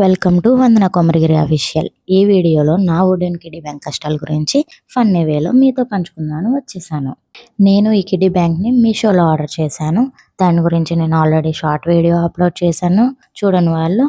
Welcome to Vandana Komaragiri official. ఈ వీడియోలో నా వుడెన్ కిడ్డీ బ్యాంక్ కష్టాల గురించి ఫన్నీ వేలో మీతో పంచుకుందాను వచ్చేసాను. నేను ఈ కిడ్డీ బ్యాంక్ని మీషోలో ఆర్డర్ చేశాను. దాని గురించి నేను ఆల్రెడీ షార్ట్ వీడియో అప్లోడ్ చేశాను. చూడని వాళ్ళు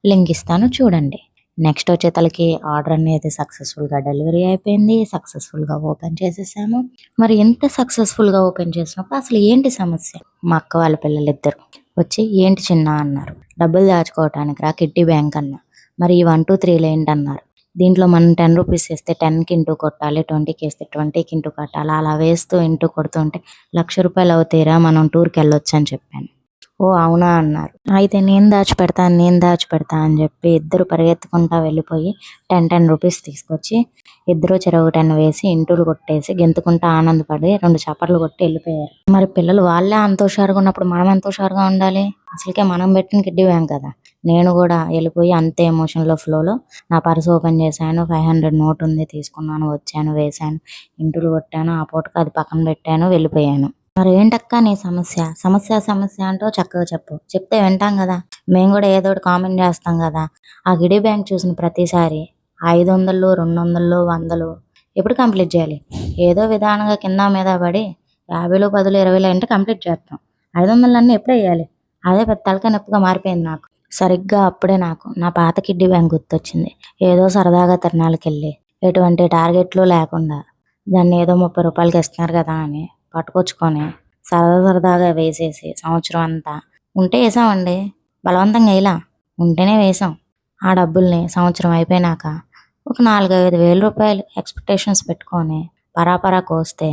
లింక్ ఇస్తాను, చూడండి. నెక్స్ట్ వచ్చేతలకి ఆర్డర్ అనేది సక్సెస్ఫుల్గా డెలివరీ అయిపోయింది. సక్సెస్ఫుల్గా ఓపెన్ చేసేసాము. మరి ఎంత సక్సెస్ఫుల్గా ఓపెన్ చేసినప్పుడు అసలు ఏంటి సమస్య? మా అక్క వాళ్ళ పిల్లలు ఇద్దరు వచ్చి ఏంటి చిన్న అన్నారు. డబ్బులు దాచుకోవటానికి రా కిడ్డీ బ్యాంక్ అన్నా. మరి ఈ 1 2 3 ఏంటన్నారు. దీంట్లో మనం 10 రూపీస్ వేస్తే 10కి ఇంటూ కొట్టాలి, 20కి వేస్తే 20కి ఇంటూ కట్టాలి. అలా వేస్తూ ఇంటూ కొడుతుంటే ₹1,00,000 అవుతాయిరా, మనం టూర్కి వెళ్ళొచ్చు అని చెప్పాను. ఓ అవునా అన్నారు. అయితే నేను దాచిపెడతా అని చెప్పి ఇద్దరు పరిగెత్తుకుంటా వెళ్ళిపోయి 10 రూపీస్ తీసుకొచ్చి ఇద్దరు చెరవు 10 వేసి ఇంటూలు కొట్టేసి గెంతుకుంటా ఆనందపడి 2 చప్పట్లు కొట్టి వెళ్ళిపోయారు. మరి పిల్లలు వాళ్ళే అంత హుషారుగా ఉన్నప్పుడు మనం ఎంత హుషారుగా ఉండాలి? అసలుకే మనం పెట్టిన కిడ్డీ బ్యాంక్ కదా. నేను కూడా వెళ్ళిపోయి అంతే ఎమోషన్లో ఫ్లోలో నా పర్స్ ఓపెన్ చేశాను. 500 నోట్ ఉంది, తీసుకున్నాను, వచ్చాను, వేశాను, ఇంటూలు కొట్టాను, ఆ పూటకు అది పక్కన పెట్టాను, వెళ్ళిపోయాను. మరి ఏంటక్క నీ సమస్య సమస్య అంటూ చక్కగా చెప్తే వింటాం కదా. మేము కూడా ఏదో ఒకటి కామెంట్ చేస్తాం కదా. ఆ కిడ్డీ బ్యాంక్ చూసిన ప్రతిసారి 500 200 100 ఎప్పుడు కంప్లీట్ చేయాలి? ఏదో విధానంగా కింద మీద పడి 50 10 20 అంటే కంప్లీట్ చేస్తాం. 500 అన్నీ ఎప్పుడు వేయాలి? అదే పెద్ద తలకాయ నొప్పిగా మారిపోయింది నాకు. సరిగ్గా అప్పుడే నాకు నా పాత కిడ్డీ బ్యాంక్ గుర్తొచ్చింది. ఏదో సరదాగా తిరణాలకి వెళ్ళి ఎటువంటి టార్గెట్లు లేకుండా దాన్ని ఏదో ₹30కి ఇస్తున్నారు కదా అని పట్టుకొచ్చుకొని సరదాగా వేసేసి సంవత్సరం అంతా ఉంటే వేసామండి. బలవంతంగా ఇలా ఉంటేనే వేసాం. ఆ డబ్బుల్ని సంవత్సరం అయిపోయినాక ఒక 4-5 వేల రూపాయలు ఎక్స్పెక్టేషన్స్ పెట్టుకొని పరాపరా కోస్తే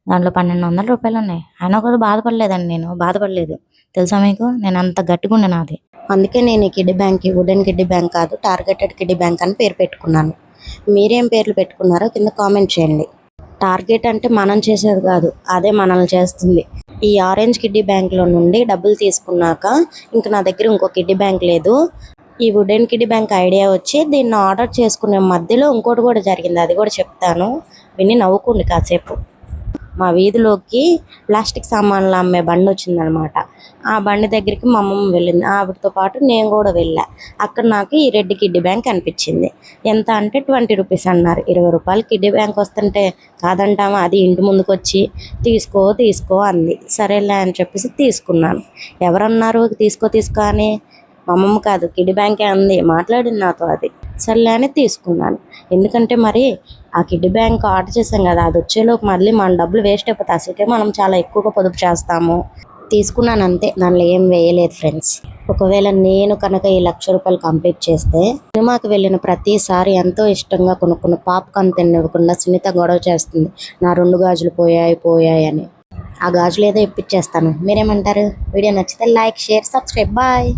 దాంట్లో ₹1,200 ఉన్నాయి. అయినా కూడా బాధపడలేదండి. నేను బాధపడలేదు తెలుసా మీకు. నేను అంత గట్టిగా ఉండే నాది. అందుకే నేను ఈ కిడ్డీ బ్యాంక్కి వుడెన్ కిడ్డీ బ్యాంక్ కాదు, టార్గెటెడ్ కిడ్డీ బ్యాంక్ అని పేరు పెట్టుకున్నాను. మీరేం పేర్లు పెట్టుకున్నారో కింద కామెంట్ చేయండి. టార్గెట్ అంటే మనం చేసేది కాదు, అదే మనల్ని చేస్తుంది. ఈ ఆరెంజ్ కిడ్డీ బ్యాంక్లో నుండి డబ్బులు తీసుకున్నాక ఇంక నా దగ్గర ఇంకో కిడ్డీ బ్యాంక్ లేదు. ఈ వుడెన్ కిడ్డీ బ్యాంక్ ఐడియా వచ్చి దీన్ని ఆర్డర్ చేసుకునే మధ్యలో ఇంకోటి కూడా జరిగింది, అది కూడా చెప్తాను, విని నవ్వుకోండి కాసేపు. మా వీధిలోకి ప్లాస్టిక్ సామాన్లు అమ్మే బండి వచ్చిందనమాట. ఆ బండి దగ్గరికి మా అమ్మమ్మ వెళ్ళింది. ఆవిడతో పాటు నేను కూడా వెళ్ళా. అక్కడ నాకు ఈ రెడ్ కిడ్డీ బ్యాంక్ అనిపించింది. ఎంత అంటే 20 రూపీస్ అన్నారు. ₹20 కిడ్డీ బ్యాంక్ వస్తుంటే కాదంటామా? అది ఇంటి ముందుకు వచ్చి తీసుకో అంది. సరేలే అని చెప్పేసి తీసుకున్నాను. ఎవరన్నారు తీసుకో అని? మా అమ్మమ్మ కాదు, కిడ్డీ బ్యాంకే అంది, మాట్లాడింది నాతో. అది సర్లే అని తీసుకున్నాను. ఎందుకంటే మరి ఆ కిడ్డీ బ్యాంక్ ఆర్డర్ చేసాం కదా, అది వచ్చేలోపు మళ్ళీ మన డబ్బులు వేస్ట్ అయిపోతాయి. అసలుకే మనం చాలా ఎక్కువగా పొదుపు చేస్తాము. తీసుకున్నాను అంతే, దానిలో ఏం వేయలేదు ఫ్రెండ్స్. ఒకవేళ నేను కనుక ఈ ₹1,00,000 కంప్లీట్ చేస్తే సినిమాకి వెళ్ళిన ప్రతిసారి ఎంతో ఇష్టంగా కొనుక్కున్న పాప్కార్న్ తినివ్వకుండా సునీత గొడవ చేస్తుంది, నా 2 గాజులు పోయాయి అని. ఆ గాజులు ఏదో ఇప్పించేస్తాను. మీరేమంటారు? వీడియో నచ్చితే లైక్, షేర్, సబ్స్క్రైబ్. బాయ్.